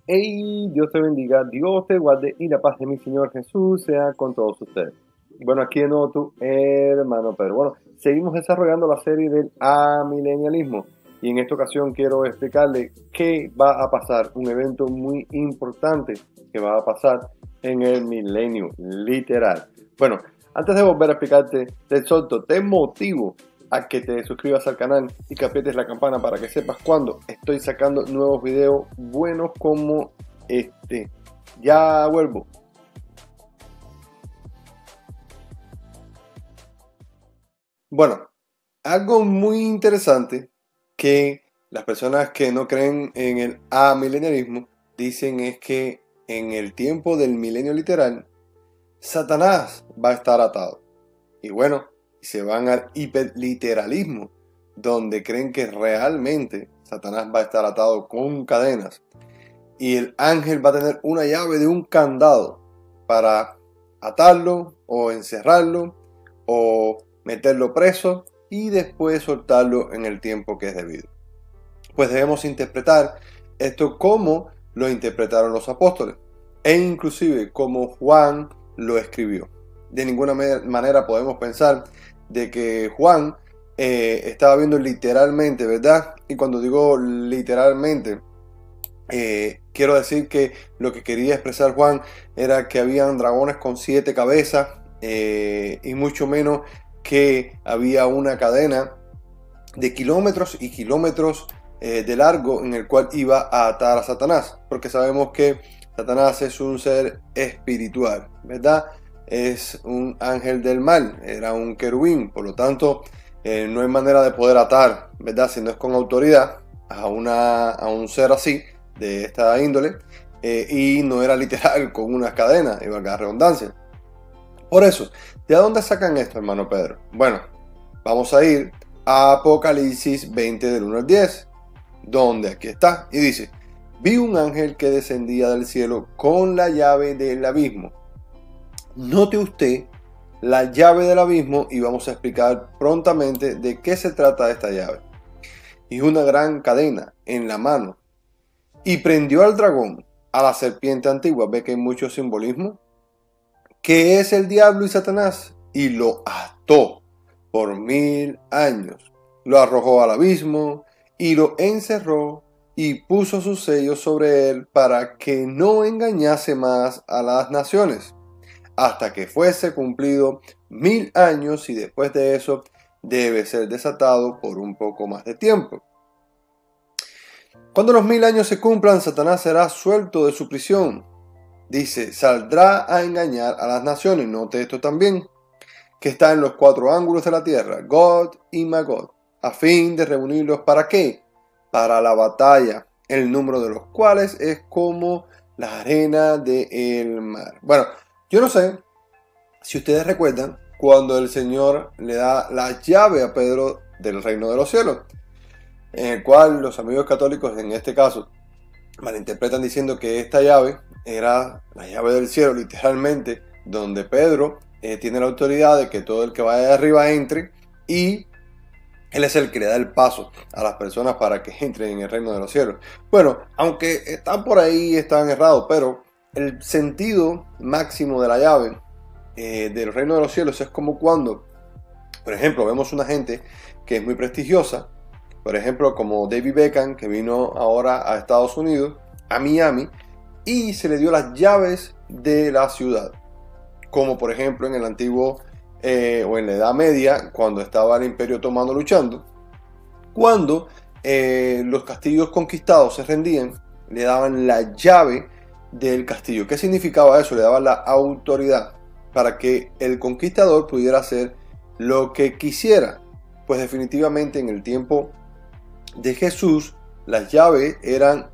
Hey, Dios te bendiga, Dios te guarde y la paz de mi Señor Jesús sea con todos ustedes. Bueno, aquí de nuevo tu hermano Pedro. Bueno, seguimos desarrollando la serie del amilenialismo y en esta ocasión quiero explicarle qué va a pasar, un evento muy importante que va a pasar en el milenio, literal. Bueno, antes de volver a explicarte, te exhorto, te motivo a que te suscribas al canal y que aprietes la campana para que sepas cuando estoy sacando nuevos videos buenos como este. Ya vuelvo. Bueno, algo muy interesante que las personas que no creen en el amilenialismo dicen es que en el tiempo del milenio literal, Satanás va a estar atado. Y bueno, se van al hiperliteralismo, donde creen que realmente Satanás va a estar atado con cadenas y el ángel va a tener una llave de un candado para atarlo o encerrarlo o meterlo preso y después soltarlo en el tiempo que es debido. Pues debemos interpretar esto como lo interpretaron los apóstoles e inclusive como Juan lo escribió. De ninguna manera podemos pensar de que Juan estaba viendo literalmente, ¿verdad? Y cuando digo literalmente, quiero decir que lo que quería expresar Juan era que habían dragones con 7 cabezas y mucho menos que había una cadena de kilómetros y kilómetros de largo en el cual iba a atar a Satanás, porque sabemos que Satanás es un ser espiritual, ¿verdad? Es un ángel del mal, era un querubín, por lo tanto no hay manera de poder atar, ¿verdad? Si no es con autoridad a un ser así, de esta índole, y no era literal con unas cadenas, y valga la redundancia. Por eso, ¿de dónde sacan esto, hermano Pedro? Bueno, vamos a ir a Apocalipsis 20 del 1 al 10, donde aquí está, y dice: vi un ángel que descendía del cielo con la llave del abismo. Note usted la llave del abismo y vamos a explicar prontamente de qué se trata esta llave. Y una gran cadena en la mano. Y prendió al dragón, a la serpiente antigua, ve que hay mucho simbolismo, que es el diablo y Satanás, y lo ató por 1000 años. Lo arrojó al abismo y lo encerró y puso sus sellos sobre él para que no engañase más a las naciones, hasta que fuese cumplido 1000 años, y después de eso debe ser desatado por un poco más de tiempo. Cuando los 1000 años se cumplan, Satanás será suelto de su prisión. Dice, saldrá a engañar a las naciones, note esto también, que está en los 4 ángulos de la tierra, Gog y Magog, a fin de reunirlos ¿para qué? Para la batalla, el número de los cuales es como la arena del mar. Bueno, yo no sé si ustedes recuerdan cuando el Señor le da la llave a Pedro del reino de los cielos, en el cual los amigos católicos en este caso malinterpretan diciendo que esta llave era la llave del cielo, literalmente, donde Pedro tiene la autoridad de que todo el que vaya de arriba entre, y él es el que le da el paso a las personas para que entren en el reino de los cielos. Bueno, aunque están por ahí, están errados, pero el sentido máximo de la llave del reino de los cielos es como cuando, por ejemplo, vemos una gente que es muy prestigiosa, por ejemplo, como David Beckham, que vino ahora a Estados Unidos, a Miami, y se le dio las llaves de la ciudad. Como por ejemplo en el antiguo o en la Edad Media, cuando estaba el Imperio Otomano luchando, cuando los castillos conquistados se rendían, le daban la llave del castillo. ¿Qué significaba eso? Le daban la autoridad para que el conquistador pudiera hacer lo que quisiera. Pues definitivamente en el tiempo de Jesús, las llaves eran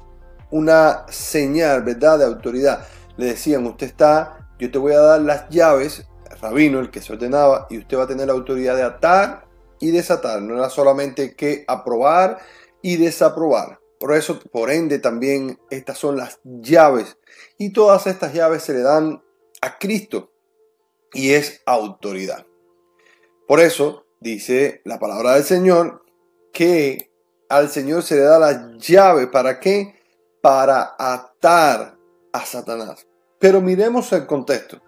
una señal, ¿verdad?, de autoridad. Le decían, yo te voy a dar las llaves, el rabino, el que se ordenaba, y usted va a tener la autoridad de atar y desatar. No era solamente que aprobar y desaprobar. Por eso, por ende, también estas son las llaves. Y todas estas llaves se le dan a Cristo y es autoridad. Por eso dice la palabra del Señor que al Señor se le da la llave. ¿Para qué? para atar a Satanás. Pero miremos el contexto.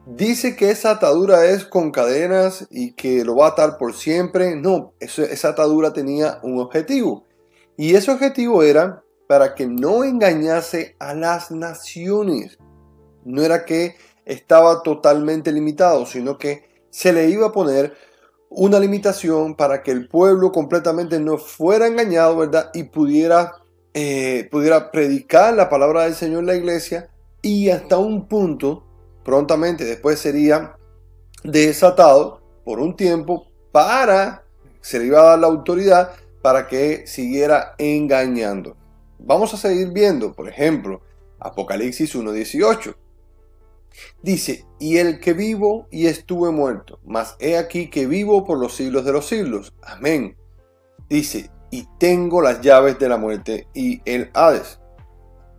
Dice que esa atadura es con cadenas y que lo va a atar por siempre. No, esa atadura tenía un objetivo. Y ese objetivo era para que no engañase a las naciones. No era que estaba totalmente limitado, sino que se le iba a poner una limitación para que el pueblo completamente no fuera engañado, ¿verdad? Y pudiera predicar la palabra del Señor en la iglesia, y hasta un punto, prontamente después sería desatado por un tiempo se le iba a dar la autoridad para que siguiera engañando. Vamos a seguir viendo, por ejemplo, Apocalipsis 1:18. Dice, y el que vivo y estuve muerto, mas he aquí que vivo por los siglos de los siglos. Amén. Dice, y tengo las llaves de la muerte y el Hades.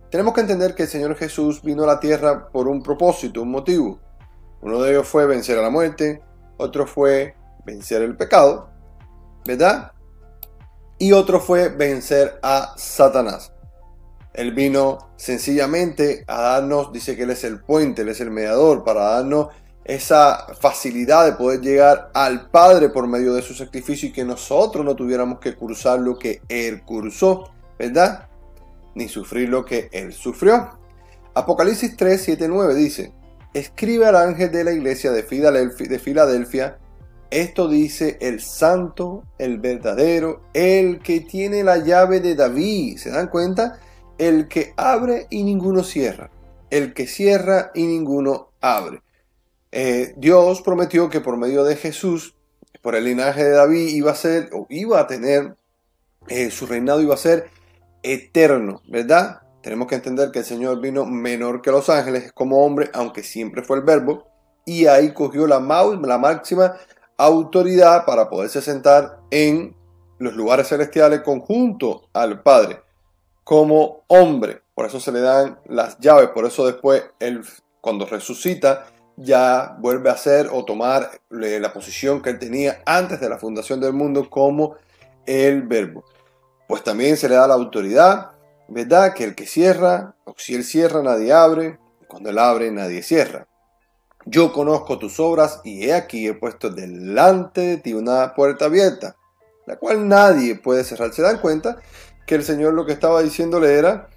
Tenemos que entender que el Señor Jesús vino a la tierra por un propósito, un motivo. Uno de ellos fue vencer a la muerte, otro fue vencer el pecado, ¿verdad? Y otro fue vencer a Satanás. Él vino sencillamente a darnos, dice que Él es el puente, Él es el mediador, para darnos esa facilidad de poder llegar al Padre por medio de su sacrificio y que nosotros no tuviéramos que cursar lo que Él cursó, ¿verdad? Ni sufrir lo que Él sufrió. Apocalipsis 3, 7, 9 dice, escribe al ángel de la iglesia de Filadelfia, esto dice el santo, el verdadero, el que tiene la llave de David. ¿Se dan cuenta? El que abre y ninguno cierra, el que cierra y ninguno abre. Dios prometió que por medio de Jesús, por el linaje de David, su reinado iba a ser eterno, ¿verdad? Tenemos que entender que el Señor vino menor que los ángeles como hombre, aunque siempre fue el verbo, y ahí cogió la máxima autoridad para poderse sentar en los lugares celestiales conjunto al Padre como hombre. Por eso se le dan las llaves, por eso después él, cuando resucita, ya vuelve a ser o tomar la posición que él tenía antes de la fundación del mundo como el verbo. Pues también se le da la autoridad, ¿verdad? Que el que cierra, o si él cierra, nadie abre, y cuando él abre, nadie cierra. Yo conozco tus obras y he aquí he puesto delante de ti una puerta abierta, la cual nadie puede cerrar. ¿Se dan cuenta? Que el Señor lo que estaba diciéndole era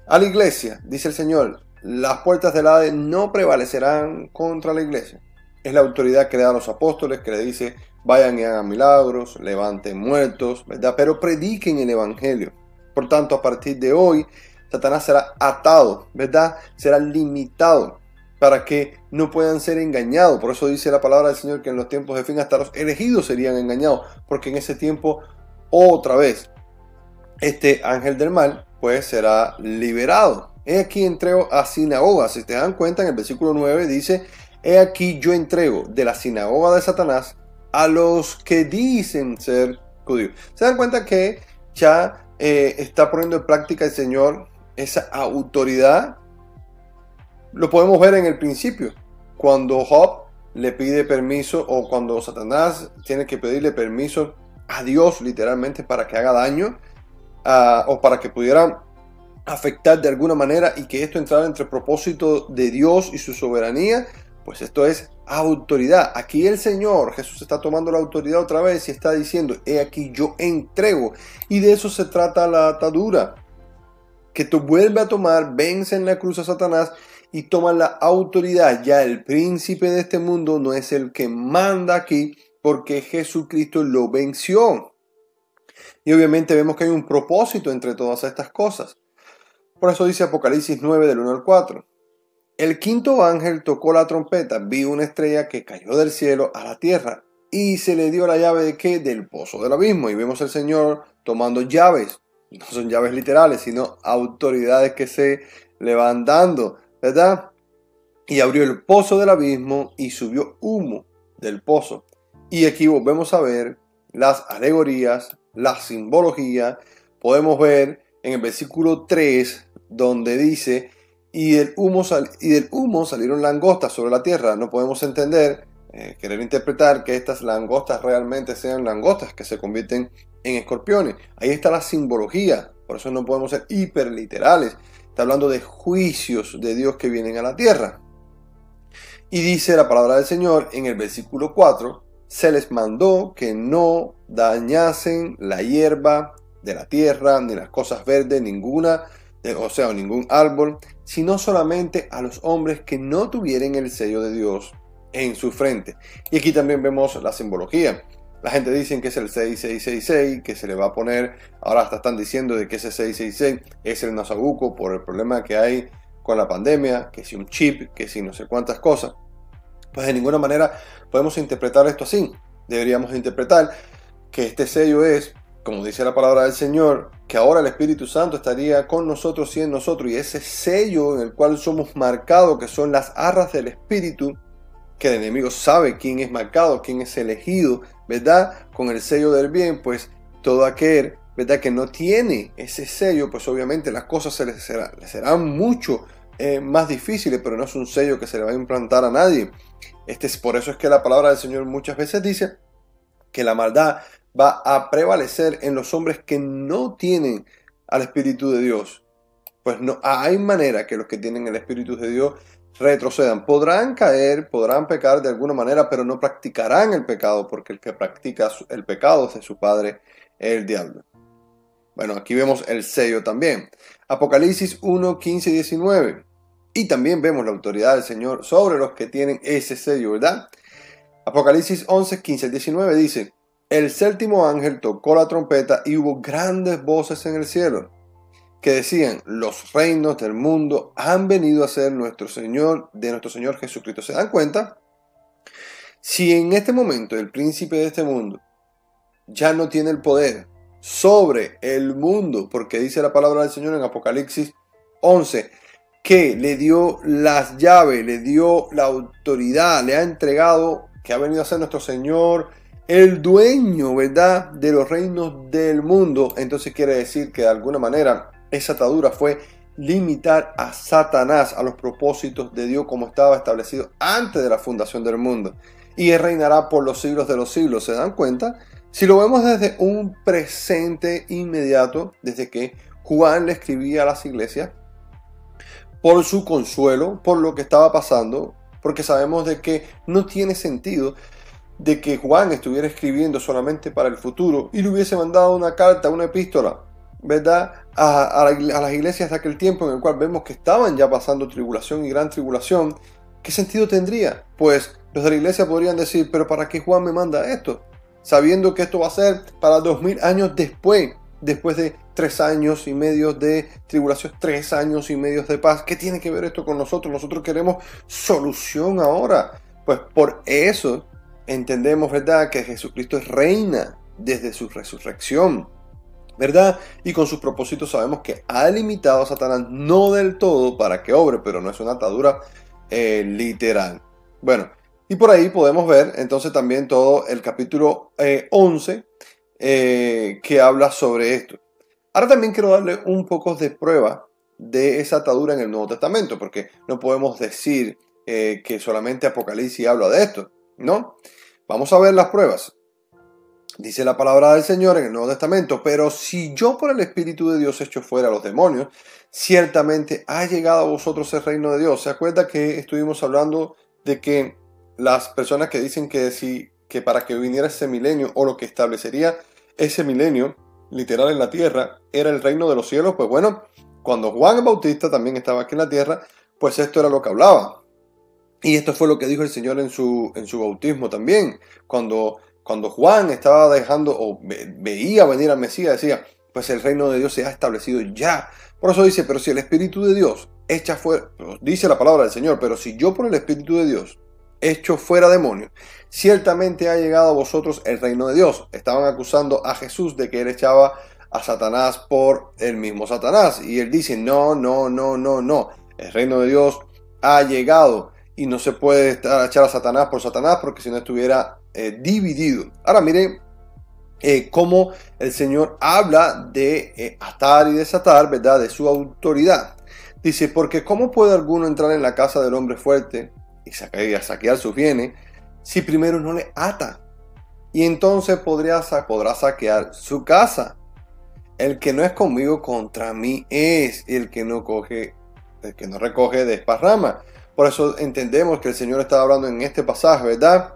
a la iglesia, dice el Señor, las puertas del Hades no prevalecerán contra la iglesia. Es la autoridad que le da a los apóstoles, que le dice, vayan y hagan milagros, levanten muertos, ¿verdad? Pero prediquen el evangelio. Por tanto, a partir de hoy, Satanás será atado, ¿verdad? Será limitado para que no puedan ser engañados. Por eso dice la palabra del Señor que en los tiempos de fin hasta los elegidos serían engañados, porque en ese tiempo, otra vez, este ángel del mal pues será liberado. He aquí entrego a sinagogas. Si te dan cuenta, en el versículo 9 dice, he aquí yo entrego de la sinagoga de Satanás a los que dicen ser judíos. Se dan cuenta que ya está poniendo en práctica el Señor esa autoridad. Lo podemos ver en el principio, cuando Job le pide permiso, o cuando Satanás tiene que pedirle permiso a Dios literalmente para que haga daño, o para que pudiera afectar de alguna manera y que esto entrara entre el propósito de Dios y su soberanía. Pues esto es autoridad. Aquí el Señor Jesús está tomando la autoridad otra vez y está diciendo, he aquí yo entrego. Y de eso se trata la atadura, que tú vuelves a tomar, vence en la cruz a Satanás y toma la autoridad. Ya el príncipe de este mundo no es el que manda aquí, porque Jesucristo lo venció. Y obviamente vemos que hay un propósito entre todas estas cosas. Por eso dice Apocalipsis 9 del 1 al 4. El quinto ángel tocó la trompeta, vi una estrella que cayó del cielo a la tierra y se le dio la llave ¿de qué? Del pozo del abismo. Y vemos al Señor tomando llaves. No son llaves literales, sino autoridades que se le van dando, ¿verdad? Y abrió el pozo del abismo y subió humo del pozo. Y aquí volvemos a ver las alegorías, la simbología. Podemos ver en el versículo 3 donde dice, y del humo salieron langostas sobre la tierra. No podemos entender, querer interpretar que estas langostas realmente sean langostas que se convierten en escorpiones. Ahí está la simbología, por eso no podemos ser hiperliterales. Está hablando de juicios de Dios que vienen a la tierra. Y dice la palabra del Señor en el versículo 4, se les mandó que no dañasen la hierba de la tierra, ni las cosas verdes, ningún árbol, sino solamente a los hombres que no tuvieran el sello de Dios en su frente. Y aquí también vemos la simbología. La gente dice que es el 6666, que se le va a poner, ahora hasta están diciendo de que ese 666 es el Nasabuco por el problema que hay con la pandemia, que si un chip, que si no sé cuántas cosas. Pues de ninguna manera podemos interpretar esto así. Deberíamos interpretar que este sello es, como dice la palabra del Señor, que ahora el Espíritu Santo estaría con nosotros y en nosotros, y ese sello en el cual somos marcados, que son las arras del Espíritu, que el enemigo sabe quién es marcado, quién es elegido, ¿verdad? Con el sello del bien, pues todo aquel, ¿verdad?, que no tiene ese sello, pues obviamente las cosas se le serán mucho más difíciles, pero no es un sello que se le va a implantar a nadie. Por eso es que la palabra del Señor muchas veces dice que la maldad va a prevalecer en los hombres que no tienen al Espíritu de Dios. Pues no hay manera que los que tienen el Espíritu de Dios retrocedan. Podrán caer, podrán pecar de alguna manera, pero no practicarán el pecado, porque el que practica el pecado es de su padre, el diablo. Bueno, aquí vemos el sello también. Apocalipsis 1, 15 y 19. Y también vemos la autoridad del Señor sobre los que tienen ese sello, ¿verdad? Apocalipsis 11, 15 y 19 dice: el séptimo ángel tocó la trompeta y hubo grandes voces en el cielo, que decían: los reinos del mundo han venido a ser de nuestro Señor Jesucristo. ¿Se dan cuenta? Si en este momento el príncipe de este mundo ya no tiene el poder sobre el mundo, porque dice la palabra del Señor en Apocalipsis 11, que le dio las llaves, le dio la autoridad, le ha entregado, que ha venido a ser nuestro Señor, el dueño, ¿verdad?, de los reinos del mundo. Entonces quiere decir que de alguna manera esa atadura fue limitar a Satanás a los propósitos de Dios como estaba establecido antes de la fundación del mundo. Y él reinará por los siglos de los siglos. ¿Se dan cuenta? Si lo vemos desde un presente inmediato, desde que Juan le escribía a las iglesias, por su consuelo, por lo que estaba pasando, porque sabemos de que no tiene sentido de que Juan estuviera escribiendo solamente para el futuro y le hubiese mandado una carta, una epístola, ¿verdad?, a las iglesias de aquel tiempo en el cual vemos que estaban ya pasando tribulación y gran tribulación. ¿Qué sentido tendría? Pues los de la iglesia podrían decir: pero ¿para qué Juan me manda esto? Sabiendo que esto va a ser para 2000 años después de 3 años y medio de tribulación, 3 años y medio de paz. ¿Qué tiene que ver esto con nosotros? Nosotros queremos solución ahora. Pues por eso entendemos, ¿verdad?, que Jesucristo reina desde su resurrección, ¿verdad? Y con sus propósitos sabemos que ha limitado a Satanás, no del todo para que obre, pero no es una atadura literal. Bueno, y por ahí podemos ver entonces también todo el capítulo 11 que habla sobre esto. Ahora también quiero darle un poco de prueba de esa atadura en el Nuevo Testamento, porque no podemos decir que solamente Apocalipsis habla de esto, ¿no? Vamos a ver las pruebas. Dice la palabra del Señor en el Nuevo Testamento: pero si yo por el Espíritu de Dios echo fuera a los demonios, ciertamente ha llegado a vosotros el reino de Dios. ¿Se acuerda que estuvimos hablando de que las personas que dicen que para que viniera ese milenio, o lo que establecería ese milenio literal en la tierra, era el reino de los cielos? Pues bueno, cuando Juan el Bautista también estaba aquí en la tierra, pues esto era lo que hablaba. Y esto fue lo que dijo el Señor en su bautismo también. Cuando Juan estaba dejando o veía venir al Mesías, decía: pues el reino de Dios se ha establecido ya. Por eso dice: pero si el Espíritu de Dios echa fuera, dice la palabra del Señor, pero si yo por el Espíritu de Dios echo fuera demonios, ciertamente ha llegado a vosotros el reino de Dios. Estaban acusando a Jesús de que él echaba a Satanás por el mismo Satanás. Y él dice: no. El reino de Dios ha llegado y no se puede echar a Satanás por Satanás, porque si no estuviera dividido. Ahora mire cómo el Señor habla de atar y desatar, ¿verdad?, de su autoridad. Dice: porque ¿cómo puede alguno entrar en la casa del hombre fuerte y saquear sus bienes si primero no le ata y entonces podrá saquear su casa. El que no es conmigo contra mí es, y el que no recoge desparrama. Por eso entendemos que el Señor estaba hablando en este pasaje, ¿verdad?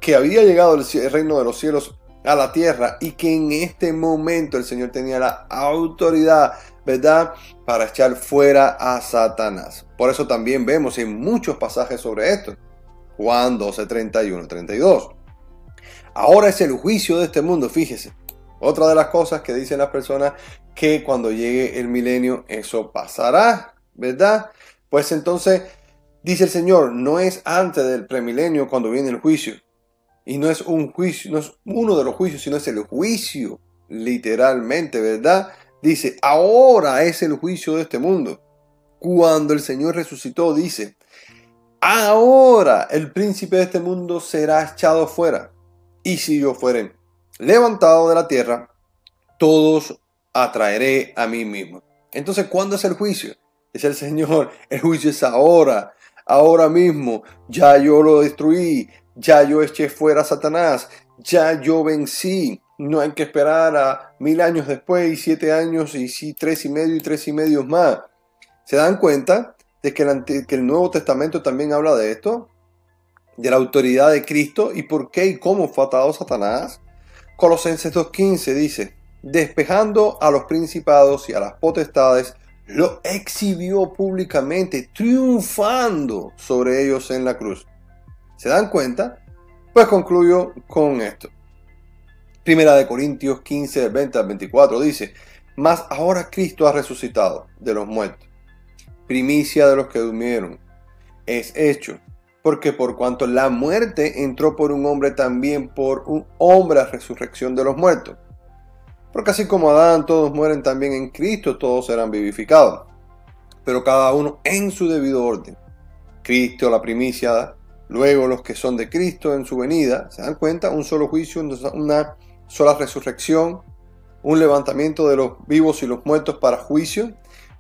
Que había llegado el reino de los cielos a la tierra y que en este momento el Señor tenía la autoridad, ¿verdad?, para echar fuera a Satanás. Por eso también vemos en muchos pasajes sobre esto. Juan 12, 31, 32. Ahora es el juicio de este mundo, fíjese. Otra de las cosas que dicen las personas, que cuando llegue el milenio eso pasará, ¿verdad? Pues entonces dice el Señor, no es antes del premilenio cuando viene el juicio. Y no es un juicio, no es uno de los juicios, sino es el juicio, literalmente, ¿verdad? Dice, ahora es el juicio de este mundo. Cuando el Señor resucitó, dice, ahora el príncipe de este mundo será echado fuera. Y si yo fuere levantado de la tierra, todos atraeré a mí mismo. Entonces, ¿cuándo es el juicio? Dice el Señor, el juicio es ahora, ahora mismo. Ya yo lo destruí, ya yo eché fuera a Satanás, ya yo vencí. No hay que esperar a 1000 años después y 7 años y 3,5 y 3,5 más. ¿Se dan cuenta de que el Nuevo Testamento también habla de esto? De la autoridad de Cristo y por qué y cómo fue atado Satanás. Colosenses 2:15 dice, despejando a los principados y a las potestades, lo exhibió públicamente, triunfando sobre ellos en la cruz. ¿Se dan cuenta? Pues concluyo con esto. Primera de Corintios 15, del 20 al 24 dice, mas ahora Cristo ha resucitado de los muertos, primicia de los que durmieron, es hecho. Porque por cuanto la muerte entró por un hombre, también por un hombre a resurrección de los muertos. Porque así como Adán todos mueren, también en Cristo todos serán vivificados. Pero cada uno en su debido orden. Cristo la primicia, luego los que son de Cristo en su venida. ¿Se dan cuenta? Un solo juicio, una sola resurrección, un levantamiento de los vivos y los muertos para juicio.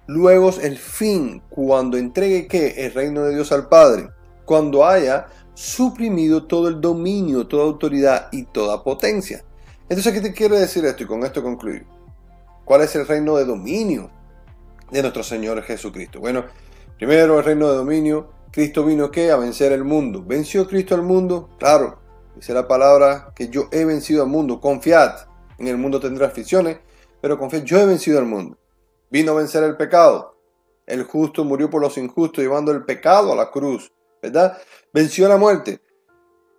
Luego el fin, cuando entregue ¿qué? El reino de Dios al Padre. Cuando haya suprimido todo el dominio, toda autoridad y toda potencia. Entonces, ¿qué te quiere decir esto? Y con esto concluyo. ¿Cuál es el reino de dominio de nuestro Señor Jesucristo? Bueno, primero el reino de dominio. Cristo vino ¿qué? A vencer el mundo. ¿Venció Cristo al mundo? Claro. Dice la palabra que yo he vencido al mundo. Confiad. En el mundo tendrá aflicciones, pero confiad, yo he vencido al mundo. Vino a vencer el pecado. El justo murió por los injustos, llevando el pecado a la cruz. ¿Verdad? Venció la muerte,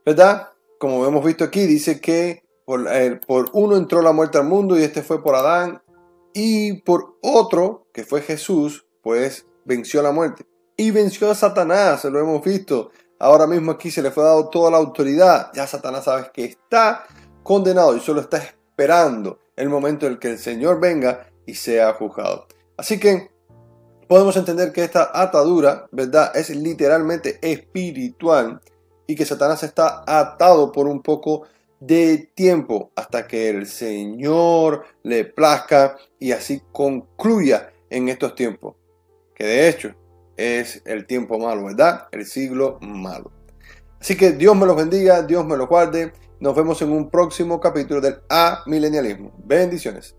¿verdad? Como hemos visto aquí, dice que por uno entró la muerte al mundo y este fue por Adán, y por otro, que fue Jesús, pues venció la muerte. Y venció a Satanás, lo hemos visto. Ahora mismo aquí se le fue dado toda la autoridad. Ya Satanás sabe que está condenado y solo está esperando el momento en el que el Señor venga y sea juzgado. Así que podemos entender que esta atadura, ¿verdad?, es literalmente espiritual y que Satanás está atado por un poco de tiempo hasta que el Señor le plazca y así concluya en estos tiempos, que de hecho es el tiempo malo, ¿verdad?, el siglo malo. Así que Dios me los bendiga, Dios me los guarde. Nos vemos en un próximo capítulo del Amilenialismo. Bendiciones.